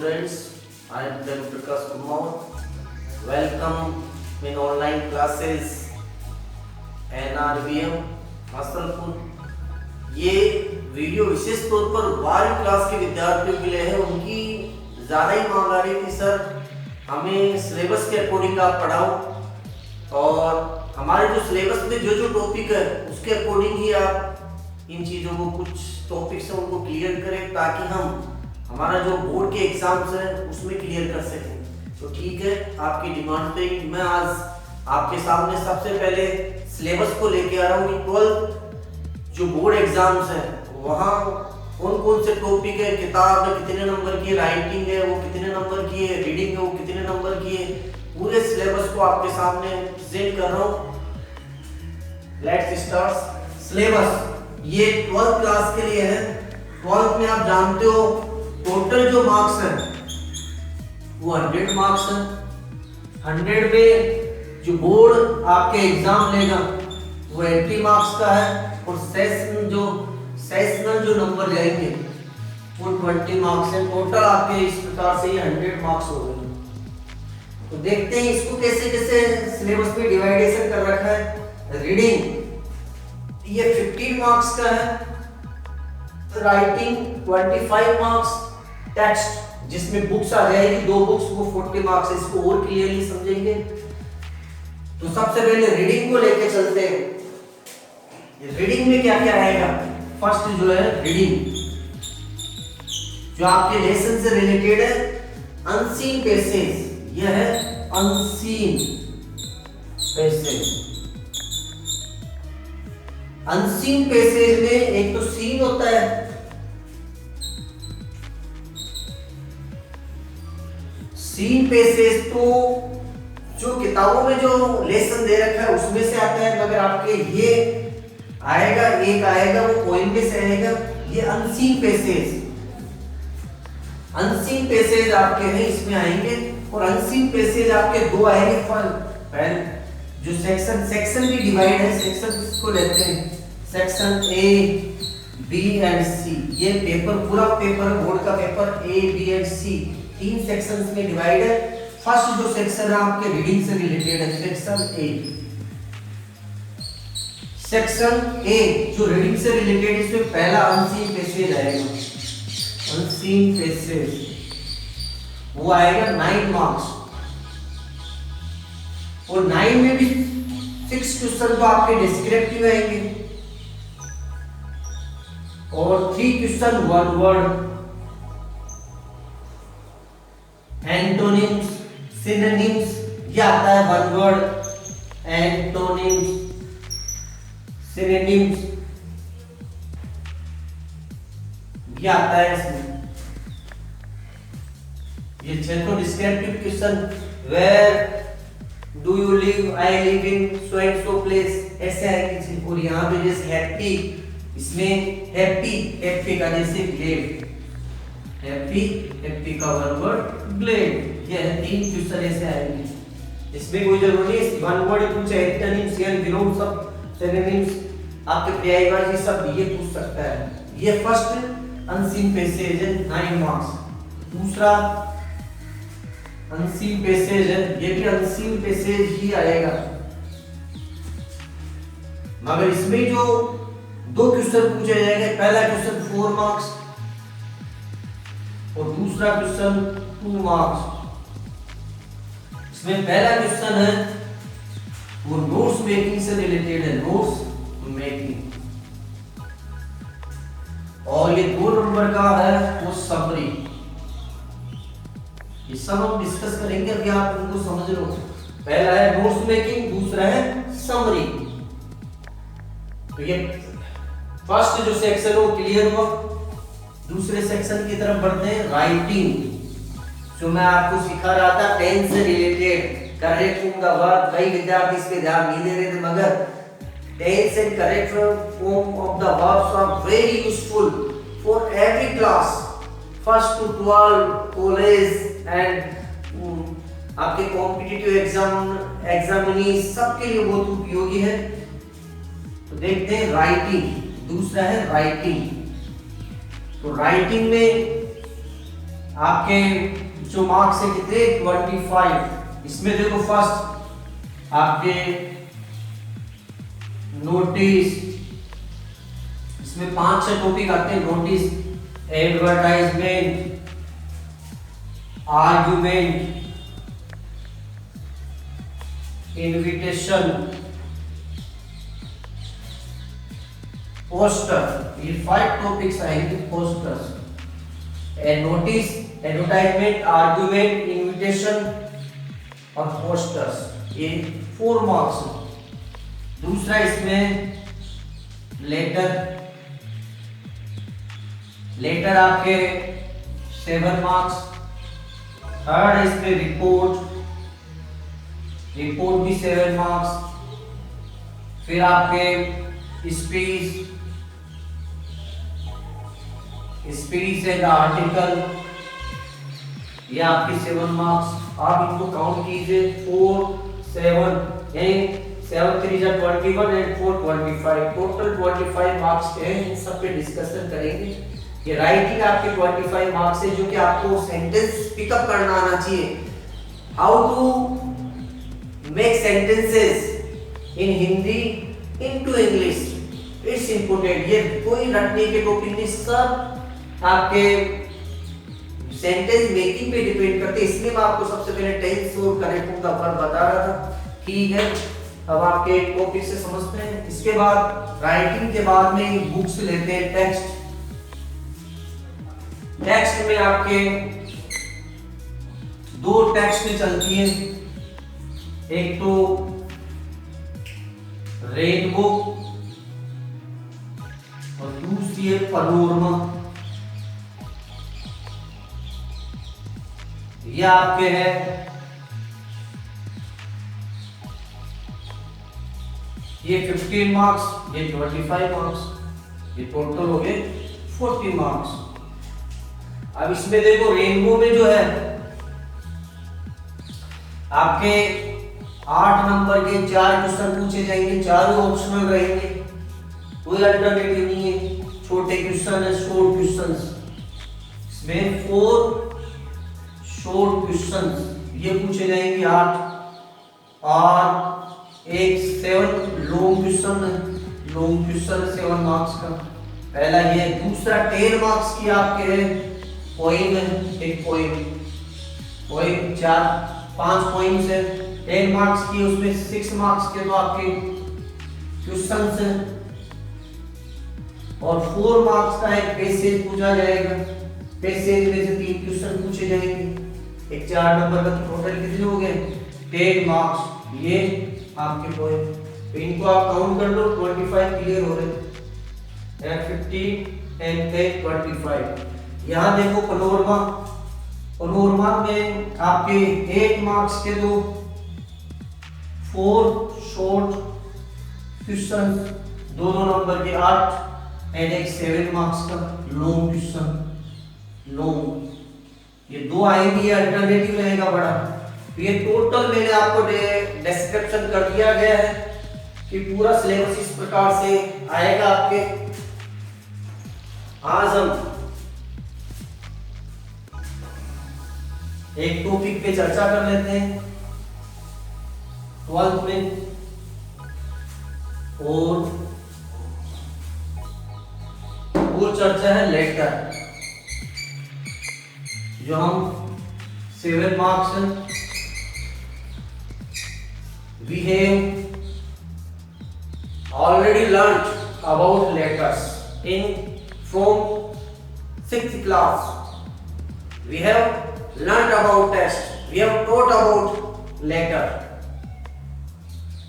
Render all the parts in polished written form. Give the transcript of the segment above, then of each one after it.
friends, I am Prem Prakash Kumar. Welcome in online classes NRBM Hasanpur. ये video विशेष तौर पर 12वीं क्लास के विद्यार्थियों के लिए है। उनकी ज़्यादा ही मांग आ रही थी, सर हमें सिलेबस के अकॉर्डिंग आप पढ़ाओ और हमारे जो सिलेबस में जो टॉपिक है उसके अकॉर्डिंग ही आप इन चीज़ों को, कुछ टॉपिक्स हैं उनको क्लियर करें ताकि हम हमारा जो बोर्ड के एग्जाम्स हैं उसमें क्लियर कर सकें। तो ठीक है, आपकी डिमांड पे मैं आज आपके सामने सबसे पहले सिलेबस को लेके आ रहा हूँ कि 12 जो बोर्ड एग्जाम्स हैं वहाँ कौन कौन से टॉपिक है, किताब में कितने नंबर की, राइटिंग है वो कितने नंबर की है, रीडिंग है वो कितने नंबर की है, पूरे सिलेबस को आपके सामने प्रेजेंट कर रहा हूँ। Let's start. सिलेबस ये 12th क्लास के लिए है। 12th में आप जानते हो टोटल जो मार्क्स हैं वो 100 मार्क्स हैं। 100 में जो बोर्ड आपके एग्जाम लेगा वो 80 मार्क्स का है और सेशनल जो नंबर जाएंगे वो 20 मार्क्स हैं। टोटल आपके इस प्रकार से ये 100 मार्क्स हो गए। तो देखते हैं इसको कैसे कैसे सिलेबस में डिवाइडेशन कर रखा है। रीडिंग ये 15 मार्क्स का है, राइटिंग 25 मार्क्स, टेक्स्ट जिसमें बुक्स आ जाएगी 2 बुक्स वो 40 मार्क्स। इसको और क्लियरली समझेंगे तो सबसे पहले रीडिंग को लेके चलते हैं। रीडिंग में क्या क्या आएगा? फर्स्ट जो है रीडिंग जो आपके लेसन से रिलेटेड है, अनसीन पैसेज। यह है अनसीन पैसेज। अनसीन पैसेज में एक तो सीन होता है, सीन पैसेज तो जो किताबों में जो लेसन दे रखा है उसमें से आता है, मगर आपके ये आएगा, एक आएगा वो पोएम में से आएगा। ये अनसीन पैसेज, अनसीन पैसेज आपके हैं इसमें आएंगे। और अनसीन पैसेज आपके 2 आएंगे। पहले जो सेक्शन भी डिवाइड है, सेक्शन इसको लेते हैं section A, B and C. ये पेपर पूरा पेपर बोर्ड का paper A, B and C 3 sections में डिवाइड है। फर्स्ट जो सेक्शन है आपके रीडिंग से रिलेटेड है, सेक्शन ए। सेक्शन ए जो रीडिंग से रिलेटेड, इसमें पहला अनसीन पैसेज आएगा। अनसीन पैसेज वो आएगा 9 मार्क्स। और 9 में भी 6 क्वेश्चन तो आपके डिस्क्रिप्टिव आएंगे और 3 question one word, antonyms, synonyms. ये आता है वन वर्ड, एंटोनिम्स, सिनोनिम्स ये आता है इसमें। ये 6 तो descriptive question, where do you live, I live in so and so place, ऐसे है। और यहाँ पे जैसे हैप्पी, इसमें हैप्पी का जैसे ग्लेड, हैप्पी का वन वर्ड ग्लेड। ये 3 क्वेश्चन ऐसे आएंगे। इसमें कोई जरूरी नहीं है वन वर्ड पूछे, एंटोनिम्स या विलोम सब, सिनोनिम्स आपके पर्यायवाची सब ये पूछ सकता है। ये फर्स्ट अनसीन पैसेज है 9 मार्क्स। दूसरा अनसीन पैसेज है, ये भी अनसीन पैसेज ही आएगा, मगर इसमें जो 2 क्वेश्चन पूछे जाएंगे। पहला क्वेश्चन 4 मार्क्स और दूसरा क्वेश्चन 2 मार्क्स। इसमें पहला क्वेश्चन है वो नोट्स मेकिंग से रिलेटेड है, नोट्स मेकिंग। और ये 2 नंबर का है वो समरी। ये सब हम डिस्कस करेंगे, अभी आप इनको समझ लो। पहला है नोट्स मेकिंग, दूसरा है समरी। तो ये फर्स्ट जो सेक्शन है वो क्लियर हुआ। दूसरे सेक्शन की तरफ बढ़ते हैं, राइटिंग। जो मैं आपको सिखा रहा था टेंस से रिलेटेड, करेक्ट फॉर्म का वर्ब। कई विद्यार्थी इस पे ध्यान नहीं दे रहे थे, मगर tense and correct form of the verbs are very useful for every class, first to 12 college and आपके कॉम्पिटिटिव एग्जामिनी सबके लिए बहुत उपयोगी है। तो देखते हैं राइटिंग। दूसरा है राइटिंग। तो राइटिंग में आपके जो मार्क्स है कितने 25। इसमें देखो फर्स्ट आपके नोटिस, इसमें 5-6 टॉपिक आते हैं। Notice, advertisement, argument, invitation, poster, ये 5 टॉपिक्स आएंगे। Posters, notice, advertisement, argument, invitation और पोस्टर्स, ये 4 मार्क्स। दूसरा इसमें लेटर, लेटर आपके 7 मार्क्स। थर्ड इसमें रिपोर्ट, रिपोर्ट भी 7 मार्क्स। फिर आपके स्पीच, स्पीच एंड आर्टिकल, ये आपके 7 मार्क्स। आप इनको काउंट कीजिए 4 7 यानी 7 3 जा 21 एंड 4 25, टोटल 25 मार्क्स के हैं। इन सब पे डिस्कशन करेंगे। ये राइटिंग आपके 25 मार्क्स है, जो कि आपको सेंटेंस पिकअप करना आना चाहिए। How to make sentences in Hindi into English, it's important. ये कोई रटने के टॉपिक नहीं, सब आपके सेंटेंस मेकिंग पे डिपेंड करते हैं। इसलिए मैं आपको सबसे पहले टेंस और करेक्ट का फर्क बता रहा था। ठीक है, अब आपके टॉपिक से समझते हैं। इसके बाद राइटिंग के बाद में बुक से लेते हैं टेक्स्ट। टेक्स्ट में आपके 2 टेक्स्ट में चलती है, एक तो रेनबो और दूसरी है पनोरमा। ये आपके है ये 15 मार्क्स, ये 25 मार्क्स, ये टोटल हो गए 40 मार्क्स। अब इसमें देखो रेनबो में जो है आपके 8 नंबर के 4 क्वेश्चन पूछे जाएंगे, चारों ऑप्शनल रहेंगे, कोई अल्टरनेटिव नहीं है। छोटे क्वेश्चन है, शॉर्ट क्वेश्चंस। इसमें 4 शॉर्ट क्वेश्चंस ये पूछे जाएंगे 8 और एक 7 लॉन्ग क्वेश्चन है। लॉन्ग क्वेश्चन 7 मार्क्स का पहला ये। दूसरा 10 मार्क्स की आपके है पोइम है, एक पोइम, पोइम 4-5 पोइम्स है 10 मार्क्स की। उसमें 6 मार्क्स के तो आपके क्वेश्चंस हैं और 4 मार्क्स का एक पैसेज पूछा जाएगा। पैसेज में से 3 क्वेश्चन पूछे जाएंगे। एक 4 नंबर का टोटल कितने हो गए 10 मार्क्स। ये आपके पोइम, तो इनको आप काउंट कर लो। 25 क्लियर हो रहे हैं, 50 एंड 10 25। यहाँ देखो पनोरमा, पनोरमा में आपके 8 मार्क्स के तो 4 शॉर्ट क्वेश्चन, 2 नंबर के 8 एंड एक 7 मार्क्स का लॉन्ग क्वेश्चन। लॉन्ग ये 2 आएंगे, अल्टरनेटिव रहेगा बड़ा। तो ये टोटल मैंने आपको डिस्क्रिप्शन कर दिया गया है कि पूरा सिलेबस इस प्रकार से आएगा आपके। आज हम एक टॉपिक पे चर्चा कर लेते हैं 12th में, और वो चर्चा है लेटर, जो हम 7 मार्क्स हैं। We have already learned about letters from 6th class. We have learned about text. We have taught about letter.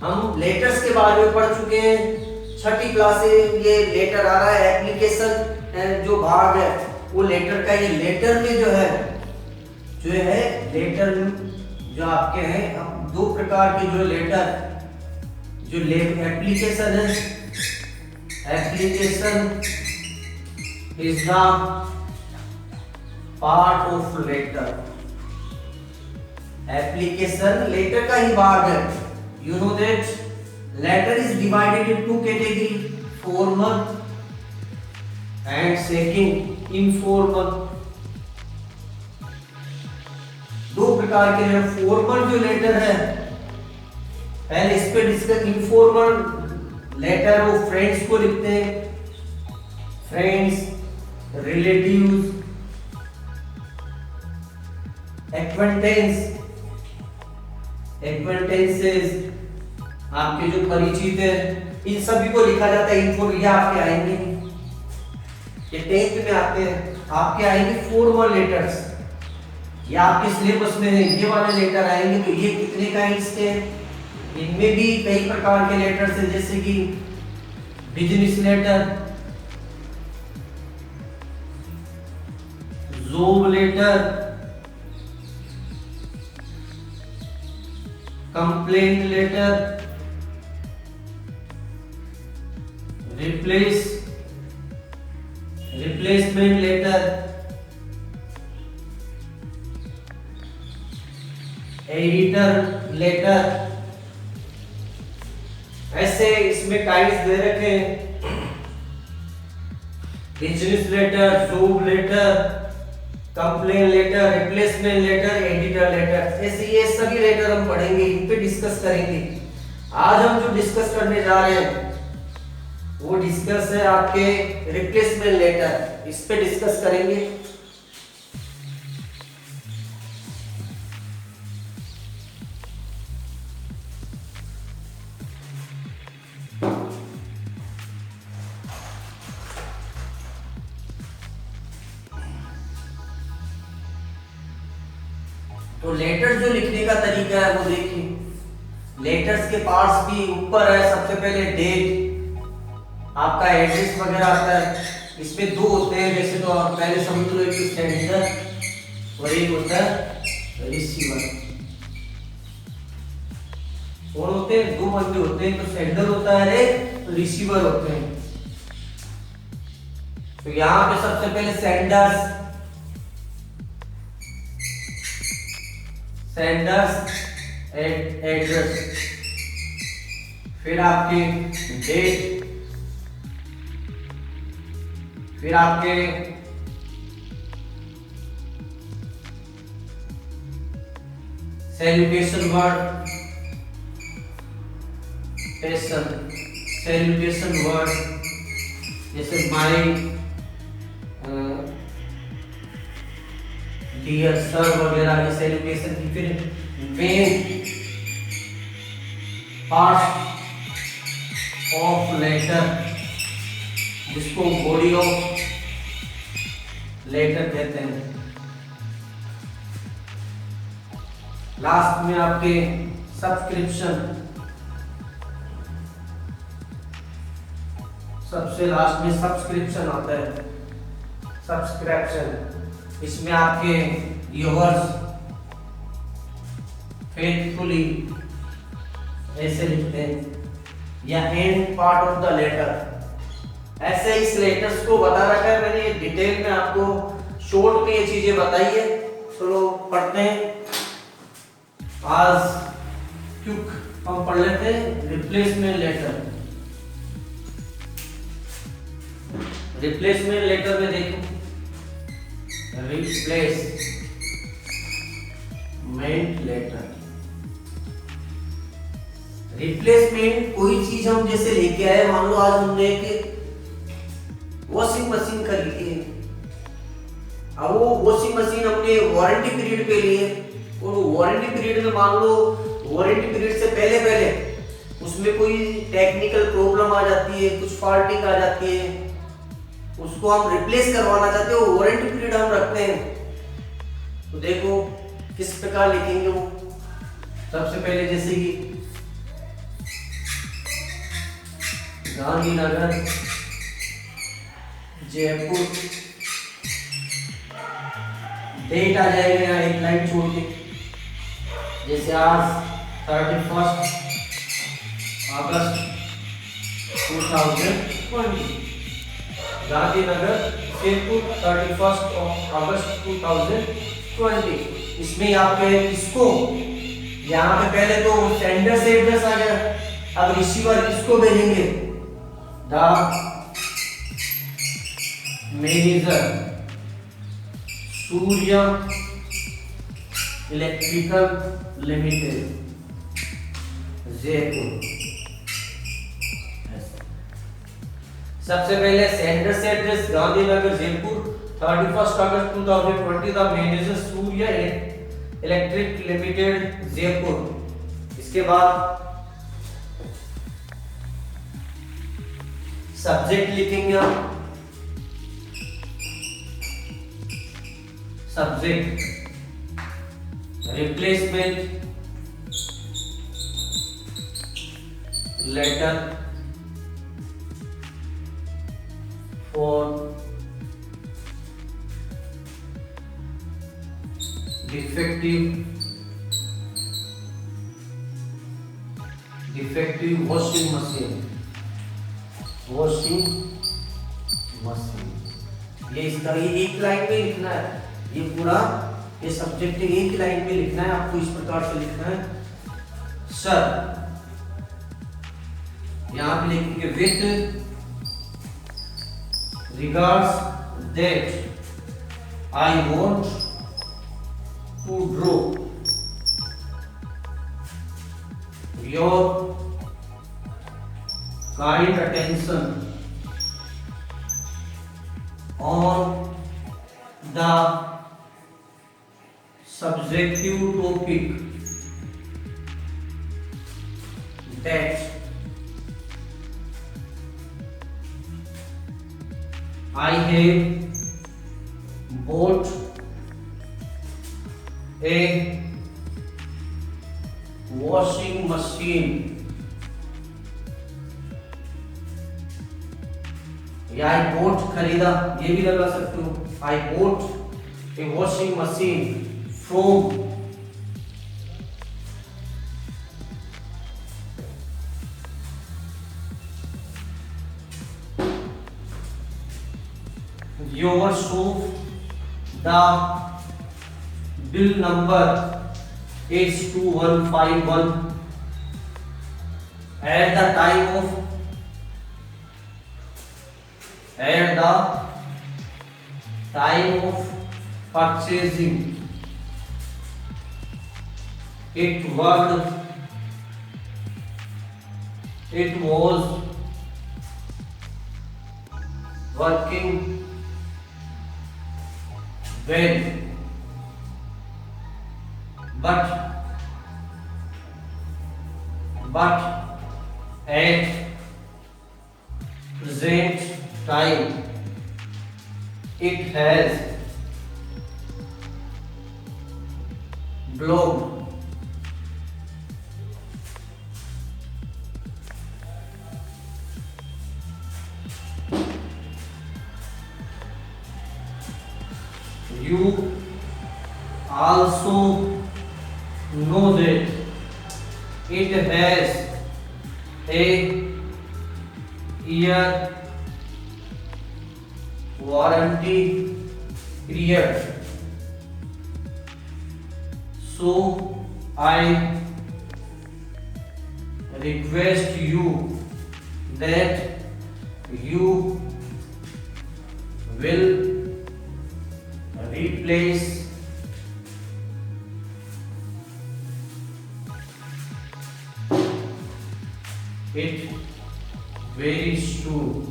हम लेटर्स के बारे में पढ़ चुके हैं। 6ठी क्लास से ये लेटर आ रहा है। एप्लीकेशन जो भाग है वो लेटर का, ये लेटर में जो है लेटर जो आपके हैं 2 प्रकार के जो लेटर, जो एप्लीकेशन है, application is the part of letter. Application letter का ही भाग है। You know that letter is divided in 2 category, formal and second informal. प्रकार के फॉर्मल जो लेटर है, पहले इस पे डिस्कस। इनफॉर्मल लेटर वो फ्रेंड्स को लिखते हैं, फ्रेंड्स, रिलेटिव्स, एक्वेंटेंस, एक्वेंटेंसेस, आपके जो परिचित है, इन सभी को लिखा जाता है इनफॉर्मल। ये आपके आएंगे, ये 10th में आते हैं, आपके आएंगे फॉर्मल लेटर्स। ये आपके सिलेबस में है, ये वाले लेटर आएंगे। तो ये कितने काइंड्स के हैं? इनमें भी कई प्रकार के लेटर्स हैं, जैसे कि business letter, job letter, complaint letter, replacement letter, editor letter. ऐसे इसमें टाइप्स दे रखे हैं, business letter, job letter, complain letter, replacement letter, editor letter. ऐसे ये सभी लेटर हम पढ़ेंगे, इन पे डिस्कस करेंगे। आज हम जो डिस्कस करने जा रहे हैं वो डिस्कस है आपके रिप्लेसमेंट लेटर, इस पे डिस्कस करेंगे। तो लेटर जो लिखने का तरीका है वो देखिए। लेटर्स के पार्ट्स भी ऊपर है। सबसे पहले डेट, आपका एड्रेस वगैरह आता है। इसमें दो होते हैं वैसे तो, आप पहले समझ लो, एक सेंडर और एक होता है रिसीवर। कौन होते हैं? दो बंदे होते हैं, तो सेंडर होता है एक, तो रिसीवर होते हैं। तो यहाँ पे सबसे पहले सेंडर्स एड्रेस, फिर आपके डेट, फिर आपके सैल्यूटेशन वर्ड, सैल्यूटेशन वर्ड जैसे माय डियर सर वगैरह, ये सैल्यूटेशन की। फिर मेन पार्ट ऑफ लेटर, जिसको बॉडी ऑफ लेटर कहते हैं। लास्ट में आपके सब्सक्रिप्शन, सबसे लास्ट में सब्सक्रिप्शन आता है, सब्सक्रिप्शन। इसमें आपके योर्स फेथफुली ऐसे लिखते हैं, या end part of the letter. ऐसे इस लेटर्स को बता रखा है मैंने डिटेल में, आपको शॉर्ट में ये चीजें बताई है। चलो पढ़ते हैं। आज क्यों हम पढ़ लेते हैं रिप्लेसमेंट लेटर। रिप्लेसमेंट लेटर में देखो, रिप्लेसमेंट लेटर। रिप्लेसमेंट कोई चीज हम जैसे लेके आए, मान लो आज हमने एक वॉशिंग मशीन खरीदी है। अब वो वॉशिंग मशीन हमने वारंटी पीरियड पे ली है, और वारंटी पीरियड में मान लो वारंटी पीरियड से पहले पहले उसमें कोई टेक्निकल प्रॉब्लम आ जाती है, कुछ फॉल्टिंग आ जाती है, उसको हम रिप्लेस करवाना चाहते हो, वारंटी पीरियड हम रखते हैं। तो देखो किस प्रकार लिखेंगे वो। सबसे पहले जैसे कि गांधीनगर, जयपुर, डेट आ जाएगा यहाँ एक लाइन छोड़ के, जैसे आज 31 अगस्त 2020, गांधीनगर, जयपुर, 31 अगस्त 2020। इसमें आपके इसको यहाँ पे पहले तो सेंडर से एड्रेस आ गया, अब रिसीवर किसको भेजेंगे? The manager, Surya electrical limited Jaipur. सबसे पहले सेंटर से एड्रेस गांधीनगर जयपुर 31 अगस्त 2020 the manager Surya electric limited Jaipur. इसके बाद सब्जेक्ट लिखेंगे हम, subject replacement letter for defective washing machine, ये इसका ये एक लाइन में लिखना है, ये पूरा ये सब्जेक्ट एक लाइन में लिखना है आपको, इस प्रकार से लिखना है। सर यहां पे लिखेंगे with regards that I want to draw your kind attention on the subjective topic that I have bought a washing machine, या I bought खरीदा, ये भी लगा सकते हो। I bought a washing machine from your shop. The bill number is 2151 at the time of purchasing it was working well, but at present time it has blocked. You also know that it has a year warranty period, so I request you that you will replace it very soon.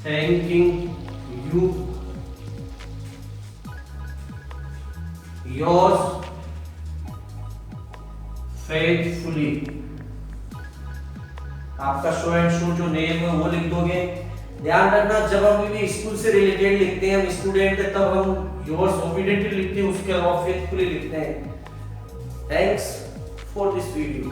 Thanking you, yours faithfully. आपका show and show जो name है वो लिख दोगे। ध्यान रखना जब हम भी स्कूल से रिलेटेड लिखते हैं, हम स्टूडेंट है तब हम योर्स ओबीडिएंटली लिखते हैं, उसके अलावा फेथफुली लिखते हैं। Thanks for this video.